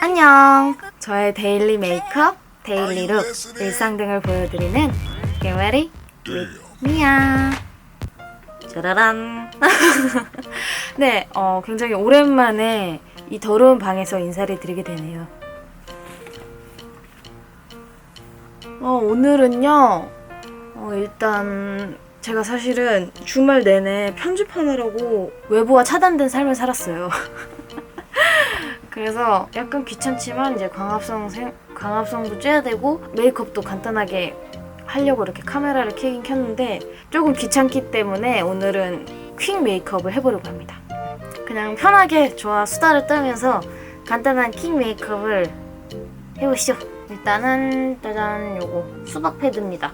안녕! 저의 데일리 메이크업, 데일리 룩, 일상 등을 보여드리는 Get Ready with Mia. 짜라란! 네, 굉장히 오랜만에 이 더러운 방에서 인사를 드리게 되네요. 오늘은요, 일단 제가 사실은 주말 내내 편집하느라고 외부와 차단된 삶을 살았어요. 그래서 약간 귀찮지만 이제 광합성도 쬐야 되고 메이크업도 간단하게 하려고 이렇게 카메라를 켜긴 켰는데 조금 귀찮기 때문에 오늘은 퀵 메이크업을 해보려고 합니다. 그냥 편하게 좋아 수다를 떨면서 간단한 퀵 메이크업을 해보시죠. 일단은 짜잔, 요거 수박 패드입니다.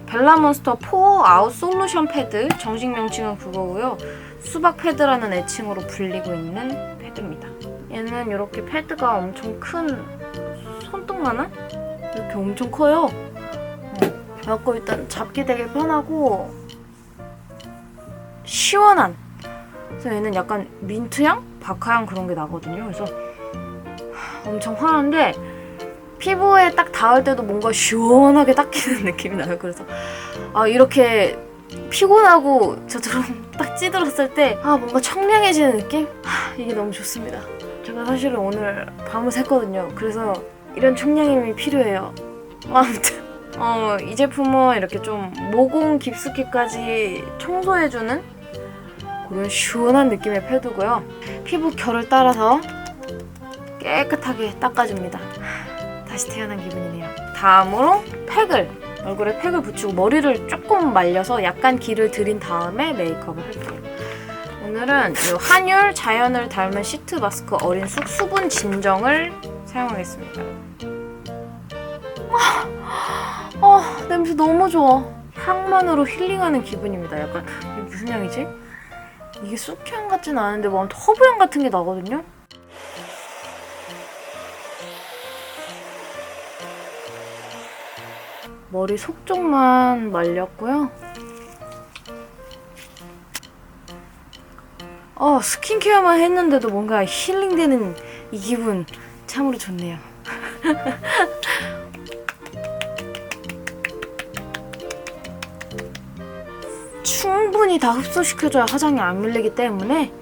벨라몬스터 포어 아웃 솔루션 패드, 정식 명칭은 그거고요. 수박 패드라는 애칭으로 불리고 있는 패드입니다. 얘는 이렇게 패드가 엄청 큰 손등만한? 이렇게 엄청 커요. 그래갖고 일단 잡기 되게 편하고 시원한. 그래서 얘는 약간 민트향? 박하향 그런 게 나거든요. 그래서 엄청 환한데 피부에 딱 닿을 때도 뭔가 시원하게 닦이는 느낌이 나요. 그래서 이렇게 피곤하고 저처럼 딱 찌들었을 때 뭔가 청량해지는 느낌? 이게 너무 좋습니다. 제가 사실은 오늘 밤을 샜거든요. 그래서 이런 청량함이 필요해요. 아무튼 이 제품은 이렇게 좀 모공 깊숙이까지 청소해주는 그런 시원한 느낌의 패드고요. 피부 결을 따라서 깨끗하게 닦아줍니다. 다시 태어난 기분이네요. 다음으로 팩을, 얼굴에 팩을 붙이고 머리를 조금 말려서 약간 기를 들인 다음에 메이크업을 할게요. 오늘은 이 한율 자연을 닮은 시트 마스크 어린 쑥 수분 진정을 사용하겠습니다. 냄새 너무 좋아. 향만으로 힐링하는 기분입니다. 약간 이게 무슨 향이지? 이게 쑥향 같진 않은데 뭐 아무튼 허브향 같은 게 나거든요. 머리 속쪽만 말렸고요. 스킨케어만 했는데도 뭔가 힐링되는 이 기분 참으로 좋네요. 충분히 다 흡수시켜줘야 화장이 안 밀리기 때문에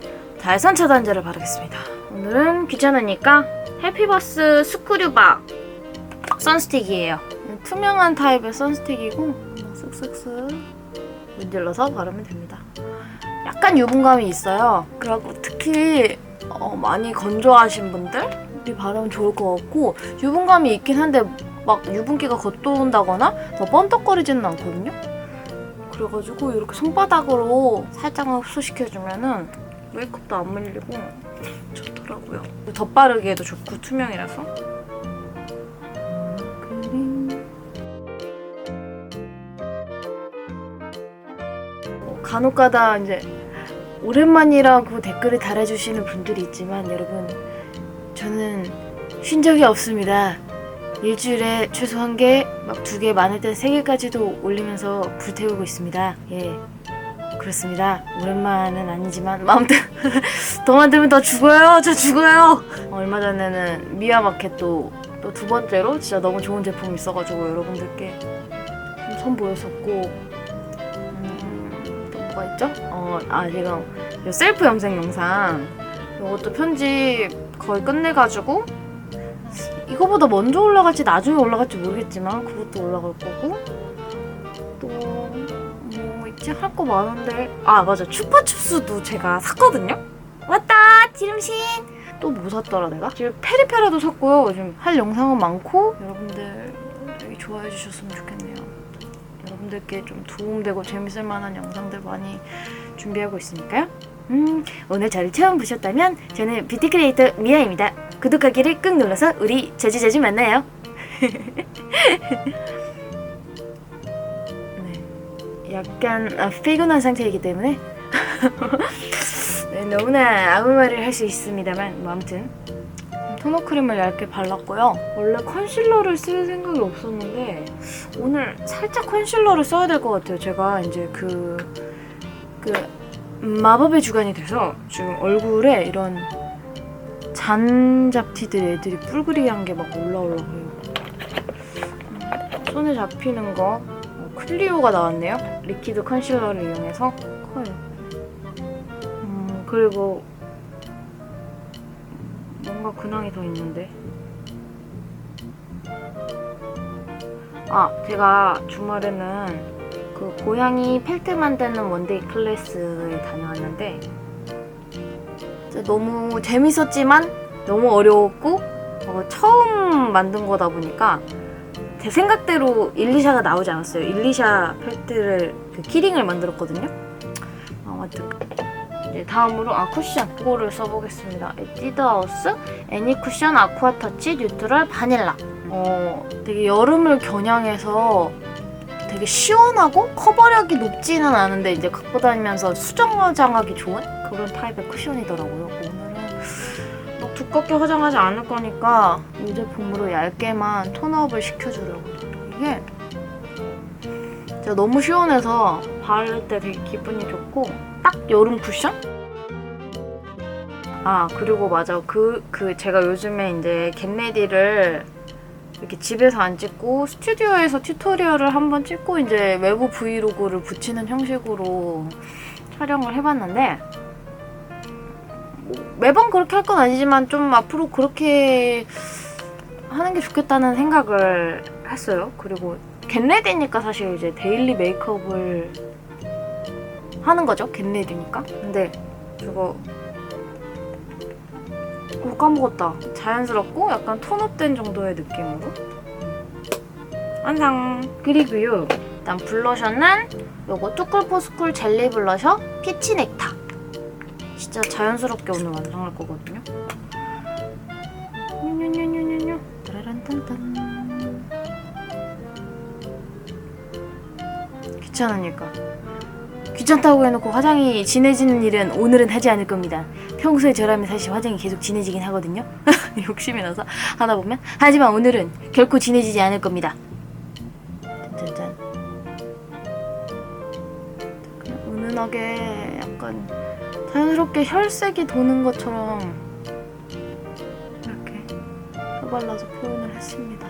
달선 차단제를 바르겠습니다. 오늘은 귀찮으니까 해피버스 스크류박 선스틱이에요. 투명한 타입의 선스틱이고 쓱쓱쓱 문질러서 바르면 됩니다. 약간 유분감이 있어요. 그리고 특히 많이 건조하신 분들이 바르면 좋을 것 같고, 유분감이 있긴 한데 막 유분기가 겉도는다거나 더 번떡거리지는 않거든요. 그래가지고 이렇게 손바닥으로 살짝만 흡수시켜주면은 메이크업도 안 밀리고 좋더라고요. 덧바르기에도 좋고 투명이라서. 간혹가다 이제 오랜만이라고 댓글을 달아주시는 분들이 있지만 여러분, 저는 쉰 적이 없습니다. 일주일에 최소 1개, 막 2개, 많을 땐 3개까지도 올리면서 불태우고 있습니다. 예, 그렇습니다. 오랜만은 아니지만 아무튼 더 만들면 더 죽어요. 저 죽어요. 얼마 전에는 미아마켓 또 2번째로 진짜 너무 좋은 제품이 있어가지고 여러분들께 좀 선보였었고, 뭐가 있죠? 지금 이 셀프 염색 영상 이것도 편집 거의 끝내가지고 이거보다 먼저 올라갈지 나중에 올라갈지 모르겠지만 그것도 올라갈 거고, 또 뭐 있지? 할 거 많은데 맞아, 추파춥스도 제가 샀거든요? 왔다! 지름신! 또 뭐 샀더라 내가? 지금 페리페라도 샀고요. 지금 할 영상은 많고 여러분들 되게 좋아해 주셨으면 좋겠네요. 여러분들께 좀 도움되고 재밌을 만한 영상들 많이 준비하고 있으니까요. 오늘 저를 처음 보셨다면 저는 뷰티 크리에이터 미아입니다. 구독하기를 꾹 눌러서 우리 자주자주 만나요. 네, 약간 피곤한 상태이기 때문에 네, 너무나 아무 말을 할 수 있습니다만 아무튼 토너 크림을 얇게 발랐고요. 원래 컨실러를 쓸 생각이 없었는데 오늘 살짝 컨실러를 써야 될 것 같아요. 제가 이제 그 마법의 주간이 돼서 지금 얼굴에 이런 잔잡티들 애들이 뿔그리한 게 막 올라오려고. 손에 잡히는 거 클리오가 나왔네요. 리퀴드 컨실러를 이용해서 커요. 그리고 뭔가 근황이 더 있는데. 제가 주말에는 그 고양이 펠트 만드는 원데이 클래스에 다녀왔는데 너무 재밌었지만 너무 어려웠고 처음 만든 거다 보니까 제 생각대로 일리샤가 나오지 않았어요. 일리샤 펠트를 키링을 만들었거든요. 아무튼 이제 다음으로 쿠션 그거를 써보겠습니다. 에뛰드하우스 애니 쿠션 아쿠아 터치 뉴트럴 바닐라. 되게 여름을 겨냥해서 되게 시원하고 커버력이 높지는 않은데 이제 갖고 다니면서 수정 화장하기 좋은 그런 타입의 쿠션이더라고요. 오늘은 막 두껍게 화장하지 않을 거니까 이 제품으로 얇게만 톤업을 시켜주려고. 이게 진짜 너무 시원해서 바를 때 되게 기분이 좋고 딱 여름 쿠션? 그리고 맞아. 제가 요즘에 이제 겟레디를 이렇게 집에서 안 찍고 스튜디오에서 튜토리얼을 한번 찍고 이제 외부 브이로그를 붙이는 형식으로 촬영을 해봤는데 매번 그렇게 할 건 아니지만 좀 앞으로 그렇게 하는 게 좋겠다는 생각을 했어요. 그리고 겟레디니까 사실 이제 데일리 메이크업을 하는 거죠. 겟레디니까. 근데 그거 까먹었다. 자연스럽고 약간 톤업된 정도의 느낌으로 완성! 그리고요 일단 블러셔는 요거 투쿨포스쿨 젤리 블러셔 피치 넥타. 진짜 자연스럽게 오늘 완성할 거거든요. 뇨뇨뇨뇨뇨 따라란딴딴. 귀찮으니까. 귀찮다고 해놓고 화장이 진해지는 일은 오늘은 하지 않을 겁니다. 평소에 저라면 사실 화장이 계속 진해지긴 하거든요. 욕심이 나서 하다 보면. 하지만 오늘은 결코 진해지지 않을 겁니다. 짠짠짠. 그냥 은은하게 약간 자연스럽게 혈색이 도는 것처럼 이렇게 펴발라서 표현을 했습니다.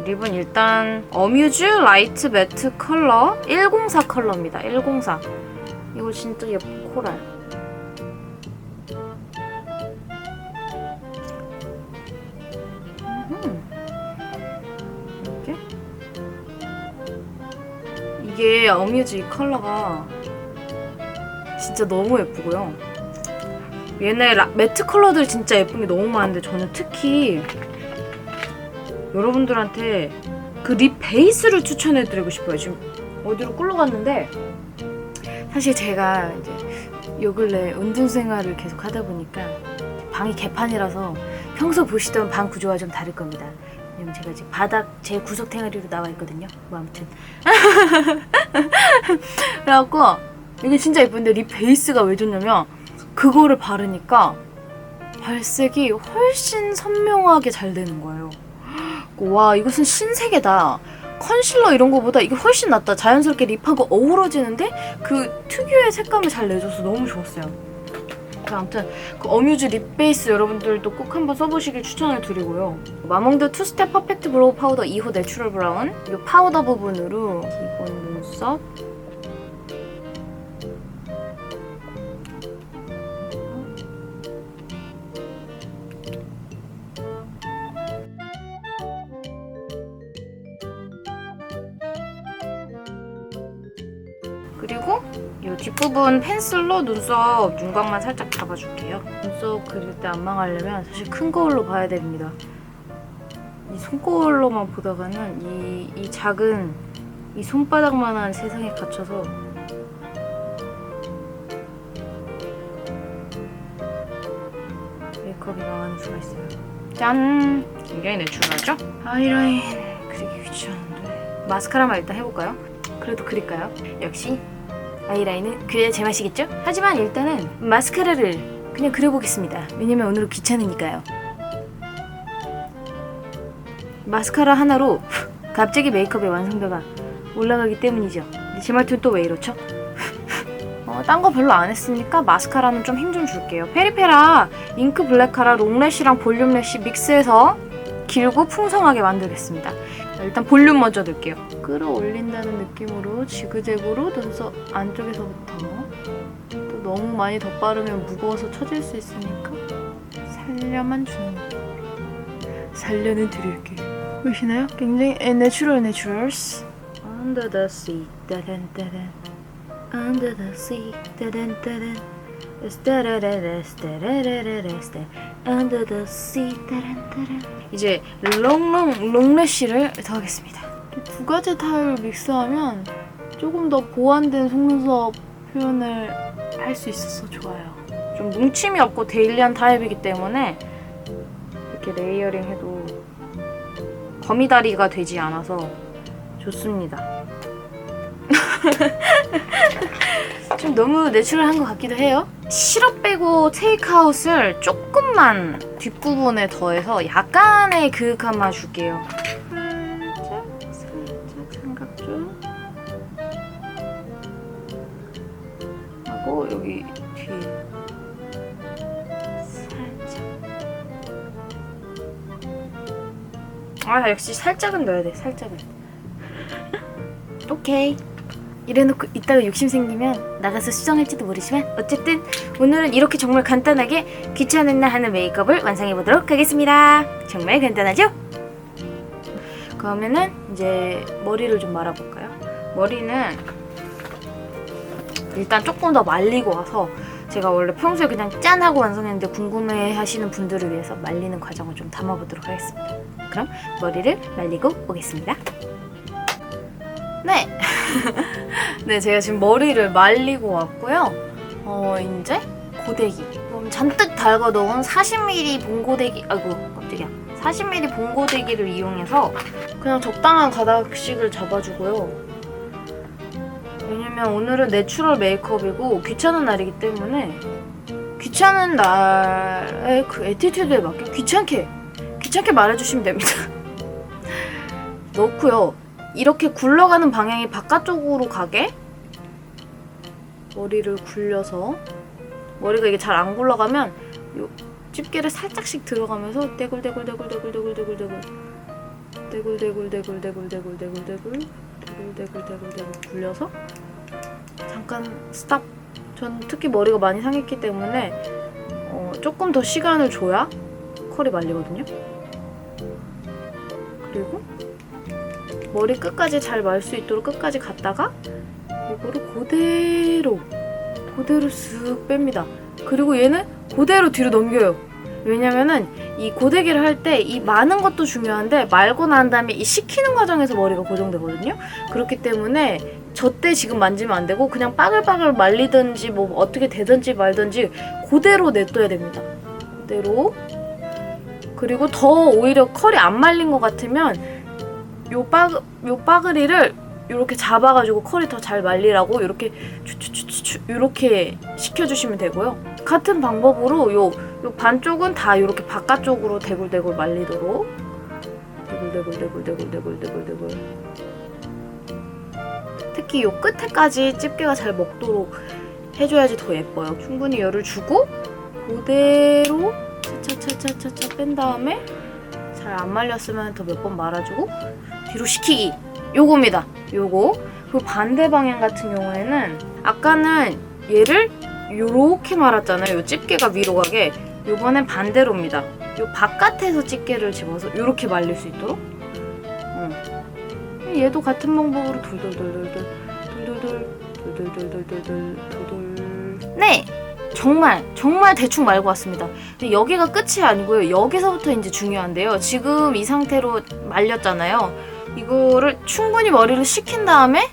립은 일단 어뮤즈 라이트 매트 컬러 104 컬러입니다. 104. 이거 진짜 예쁜 코랄. 이렇게. 이게 어뮤즈 이 컬러가 진짜 너무 예쁘고요. 얘네 매트 컬러들 진짜 예쁜 게 너무 많은데 저는 특히 여러분들한테 그 립 베이스를 추천해드리고 싶어요. 지금 어디로 꿀러갔는데 사실 제가 이제 요 근래 운동 생활을 계속 하다 보니까 방이 개판이라서 평소 보시던 방 구조와 좀 다를 겁니다. 왜냐면 제가 지금 바닥 제 구석 탱아리로 나와 있거든요. 뭐 아무튼 그래갖고 이게 진짜 예쁜데 립 베이스가 왜 좋냐면 그거를 바르니까 발색이 훨씬 선명하게 잘 되는 거예요. 와, 이것은 신세계다. 컨실러 이런 거보다 이게 훨씬 낫다. 자연스럽게 립하고 어우러지는데 그 특유의 색감을 잘 내줘서 너무 좋았어요. 아무튼 그 어뮤즈 립 베이스 여러분들도 꼭 한번 써보시길 추천을 드리고요. 마몽드 투스텝 퍼펙트 브로우 파우더 2호 내추럴 브라운 이 파우더 부분으로 기본 눈썹 그리고 이 뒷부분 펜슬로 눈썹 윤곽만 살짝 잡아줄게요. 눈썹 그릴 때 안 망하려면 사실 큰 거울로 봐야 됩니다. 이 손거울로만 보다가는 이 작은 이 손바닥만한 세상에 갇혀서 메이크업이 망하는 수가 있어요. 짠! 굉장히 내추럴하죠? 아이라인 그리기 귀찮은데 마스카라만 일단 해볼까요? 그래도 그릴까요? 역시 아이라인은 그래야 제맛이겠죠? 하지만 일단은 마스카라를 그냥 그려보겠습니다. 왜냐면 오늘은 귀찮으니까요. 마스카라 하나로 갑자기 메이크업의 완성도가 올라가기 때문이죠. 제 말투는 또 왜 이렇죠? 딴 거 별로 안 했으니까 마스카라는 좀 힘 좀 줄게요. 페리페라 잉크 블랙 카라 롱래쉬랑 볼륨 래쉬 믹스해서 길고 풍성하게 만들겠습니다. 일단 볼륨 먼저 넣을게요. 끌어올린다는 느낌으로 지그재그로 눈썹 안쪽에서부터. 또 너무 많이 덧바르면 무거워서 처질 수 있으니까 살려만 주는 느낌. 살려는 드릴게요. 보이시나요? 굉장히 내추럴스. Under the sea, 따단따단. Under the sea, 따단따단. Under the sea, 따단따단. 이제 롱래쉬를 더하겠습니다. 두 가지 타입을 믹스하면 조금 더 보완된 속눈썹 표현을 할 수 있어서 좋아요. 좀 뭉침이 없고 데일리한 타입이기 때문에 이렇게 레이어링해도 거미다리가 되지 않아서 좋습니다. 좀 너무 내추럴한 것 같기도 해요. 시럽 빼고 테이크아웃을 조금만 뒷부분에 더해서 약간의 그윽한 맛 줄게요. 살짝 삼각존 하고 여기 뒤에 살짝. 역시 살짝은 넣어야 돼. 살짝은. 오케이. 이래놓고 이따가 욕심 생기면 나가서 수정할지도 모르지만 어쨌든 오늘은 이렇게 정말 간단하게 귀찮은 날 하는 메이크업을 완성해보도록 하겠습니다. 정말 간단하죠? 그러면은 이제 머리를 좀 말아볼까요? 머리는 일단 조금 더 말리고 와서 제가 원래 평소에 그냥 짠 하고 완성했는데 궁금해 하시는 분들을 위해서 말리는 과정을 좀 담아보도록 하겠습니다. 그럼 머리를 말리고 오겠습니다. 네. 네, 제가 지금 머리를 말리고 왔고요. 이제 고데기. 잔뜩 달궈 놓은 40mm 봉고데기, 아이고, 깜짝이야. 40mm 봉고데기를 이용해서 그냥 적당한 가닥씩을 잡아주고요. 왜냐면 오늘은 내추럴 메이크업이고 귀찮은 날이기 때문에 귀찮은 날의 그 애티튜드에 맞게 귀찮게 말해주시면 됩니다. 넣고요. 이렇게 굴러가는 방향이 바깥쪽으로 가게 머리를 굴려서 머리가 이게 잘 안 굴러가면 요 집게를 살짝씩 들어가면서 떼굴떼굴떼굴떼굴떼굴떼굴떼굴 굴려서 잠깐 스탑. 전 특히 머리가 많이 상했기 때문에 조금 더 시간을 줘야 컬이 말리거든요. 그리고 머리 끝까지 잘 말 수 있도록 끝까지 갔다가 이거를 그대로 쓱 뺍니다. 그리고 얘는 그대로 뒤로 넘겨요. 왜냐면은 이 고데기를 할 때 이 마는 것도 중요한데 말고 난 다음에 이 식히는 과정에서 머리가 고정되거든요. 그렇기 때문에 저 때 지금 만지면 안 되고 그냥 빠글빠글 말리든지 뭐 어떻게 되든지 말든지 그대로 냅둬야 됩니다. 그대로. 그리고 더 오히려 컬이 안 말린 것 같으면 요 빠그리를 이렇게 잡아가지고 컬이 더 잘 말리라고 이렇게 이렇게 식혀주시면 되고요. 같은 방법으로 요 반쪽은 다 이렇게 바깥쪽으로 대굴대굴 말리도록 대굴. 특히 요 끝에까지 집게가 잘 먹도록 해줘야지 더 예뻐요. 충분히 열을 주고 그대로 차차차차차 뺀 다음에 잘 안 말렸으면 더 몇 번 말아주고 뒤로 식히기. 요겁니다. 요거. 그 반대 방향 같은 경우에는 아까는 얘를 요렇게 말았잖아요. 요 집게가 위로 가게. 요번엔 반대로입니다. 요 바깥에서 집게를 집어서 요렇게 말릴 수 있도록. 얘도 같은 방법으로 돌돌. 네! 정말 대충 말고 왔습니다. 근데 여기가 끝이 아니고요. 여기서부터 이제 중요한데요. 지금 이 상태로 말렸잖아요. 이거를 충분히 머리를 식힌 다음에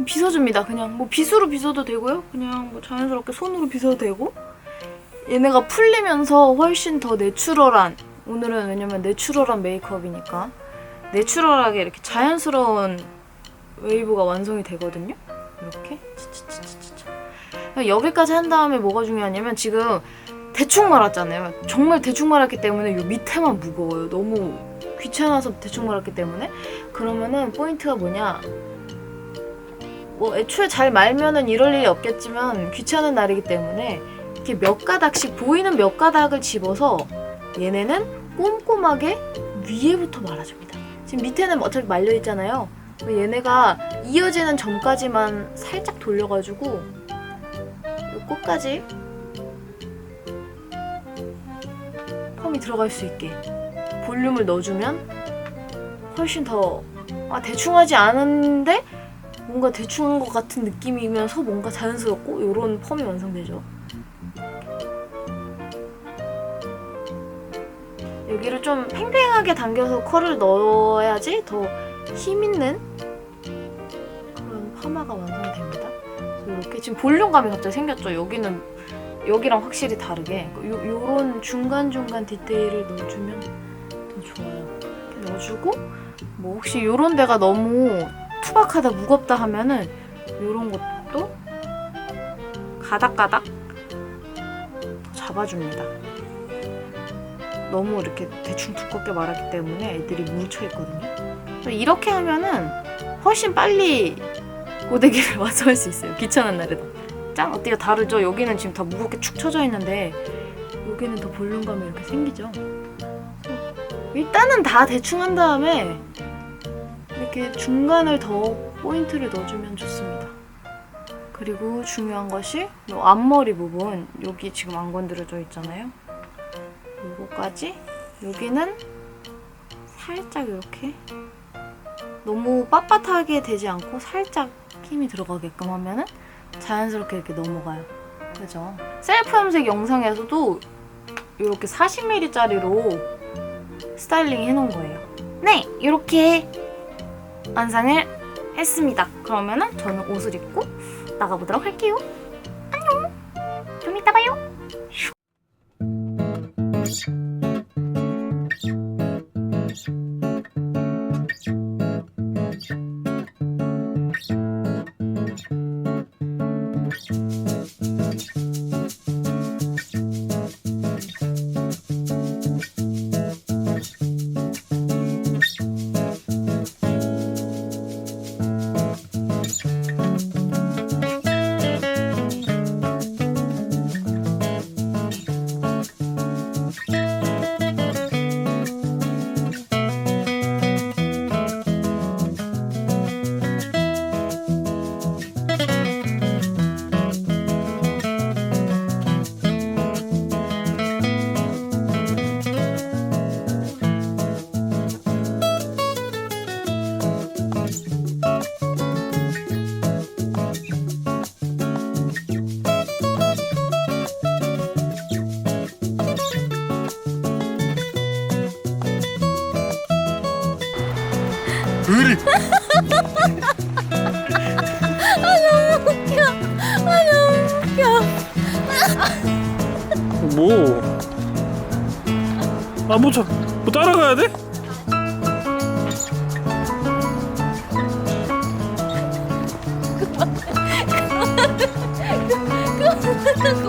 빗어줍니다. 그냥 뭐 빗으로 빗어도 되고요. 그냥 뭐 자연스럽게 손으로 빗어도 되고. 얘네가 풀리면서 훨씬 더 내추럴한, 오늘은 왜냐면 내추럴한 메이크업이니까 내추럴하게 이렇게 자연스러운 웨이브가 완성이 되거든요. 이렇게 여기까지 한 다음에 뭐가 중요하냐면 지금 대충 말았잖아요. 정말 대충 말았기 때문에 요 밑에만 무거워요. 너무 귀찮아서 대충 말았기 때문에. 그러면은 포인트가 뭐냐, 뭐 애초에 잘 말면은 이럴 일이 없겠지만 귀찮은 날이기 때문에 이렇게 몇 가닥씩 보이는 몇 가닥을 집어서 얘네는 꼼꼼하게 위에부터 말아줍니다. 지금 밑에는 어차피 말려 있잖아요. 얘네가 이어지는 점까지만 살짝 돌려가지고 요 끝까지 펌이 들어갈 수 있게 볼륨을 넣어주면 훨씬 더 대충 하지 않은데 뭔가 대충 한 것 같은 느낌이면서 뭔가 자연스럽고 이런 펌이 완성되죠. 여기를 좀 팽팽하게 당겨서 컬을 넣어야지 더 힘있는 그런 파마가 완성됩니다. 이렇게 지금 볼륨감이 갑자기 생겼죠. 여기랑 확실히 다르게 요런 중간중간 디테일을 넣어주면 더 좋아요. 이렇게 넣어주고 뭐 혹시 요런 데가 너무 투박하다 무겁다 하면은 요런 것도 가닥가닥 잡아줍니다. 너무 이렇게 대충 두껍게 말하기 때문에 애들이 뭉쳐있거든요. 이렇게 하면은 훨씬 빨리 고데기를 완성할 수 있어요. 귀찮은 날에도. 짠! 어때요? 다르죠? 여기는 지금 다 무겁게 축 처져 있는데 여기는 더 볼륨감이 이렇게 생기죠? 일단은 다 대충 한 다음에 이렇게 중간을 더 포인트를 넣어주면 좋습니다. 그리고 중요한 것이 이 앞머리 부분, 여기 지금 안 건드려져 있잖아요. 요거까지 여기는 살짝 이렇게 너무 빳빳하게 되지 않고 살짝 힘이 들어가게끔 하면은 자연스럽게 이렇게 넘어가요. 그죠? 셀프 염색 영상에서도 이렇게 40mm짜리로 스타일링 해놓은 거예요. 네! 이렇게 완성을 했습니다. 그러면은 저는 옷을 입고 나가보도록 할게요. 안녕! 좀 이따 봐요! 으리. 너무 웃겨. 너무 웃겨. 뭐? 뭐 따라가야 돼? 그거